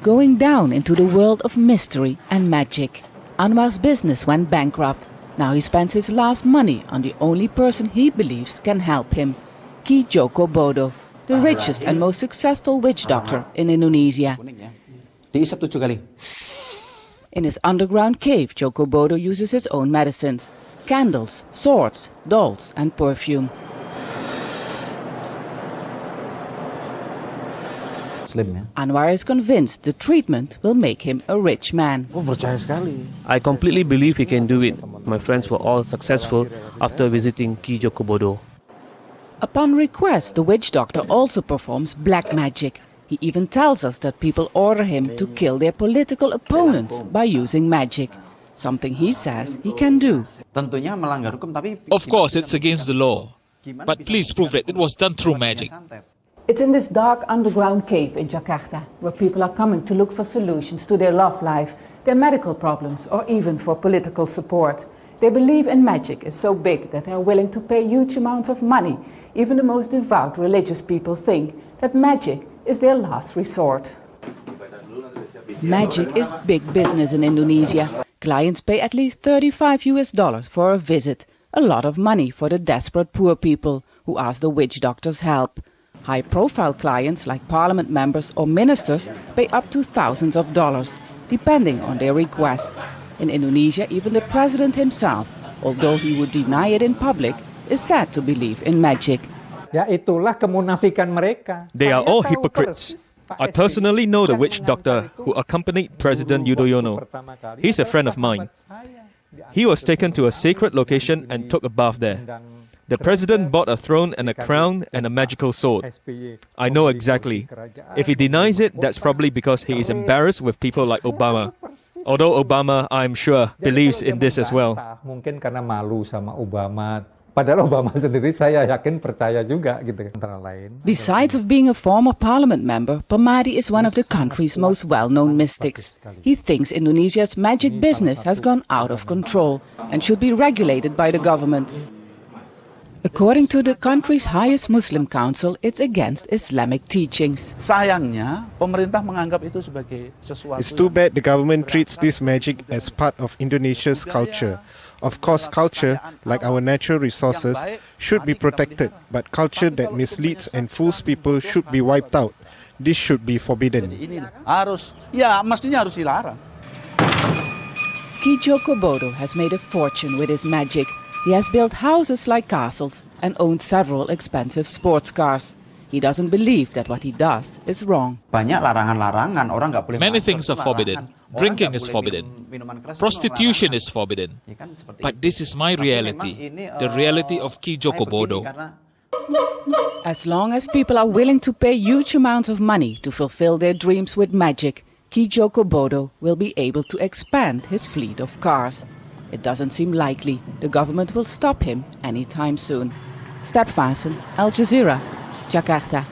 going down into the world of mystery and magic. Anwar's business went bankrupt. Now he spends his last money on the only person he believes can help him, Ki Joko BODO, the richest and most successful witch doctor in Indonesia. Diisap 7 kali. In his underground cave, JOKO BODO uses his own medicines: candles, swords, dolls and perfume. Anwar is convinced the treatment will make him a rich man. I completely believe he can do it. My friends were all successful after visiting Ki Joko BODO. Upon request, the witch doctor also performs black magic. He even tells us that people order him to kill their political opponents by using magic, something he says he can do. Of course, it's against the law, but please prove that it was done through magic. It's in this dark underground cave in Jakarta where people are coming to look for solutions to their love life, their medical problems, or even for political support. They believe in magic is so big that they are willing to pay huge amounts of money. Even the most devout religious people think that magic is their last resort. Magic is big business in Indonesia. Clients pay at least $35 for a visit, a lot of money for the desperate poor people who ask the witch doctor's help. High-profile clients like parliament members or ministers pay up to thousands of dollars, depending on their request. In Indonesia, even the president himself, although he would deny it in public, is said to believe in magic. They are all hypocrites. I personally know the witch doctor who accompanied President Yudhoyono. He's a friend of mine. He was taken to a sacred location and took a bath there. The president bought a throne and a crown and a magical sword. I know exactly. If he denies it, that's probably because he is embarrassed with people like Obama. Although Obama, I'm sure, believes in this as well. Besides of being a former parliament member, PERMADI is one of the country's most well-known mystics. He thinks Indonesia's magic business has gone out of control and should be regulated by the government. According to the country's highest Muslim council, it's against Islamic teachings. It's too bad the government treats this magic as part of Indonesia's culture. Of course, culture, like our natural resources, should be protected, but culture that misleads and fools people should be wiped out. This should be forbidden. Ki Joko BODO has made a fortune with his magic. He has built houses like castles and owned several expensive sports cars. He doesn't believe that what he does is wrong. Many things are forbidden. Drinking is forbidden. Prostitution is forbidden. But this is my reality, the reality of Ki Joko BODO. As long as people are willing to pay huge amounts of money to fulfill their dreams with magic, Ki Joko BODO will be able to expand his fleet of cars. It doesn't seem likely the government will stop him anytime soon. VAESSEN, Al Jazeera, Jakarta.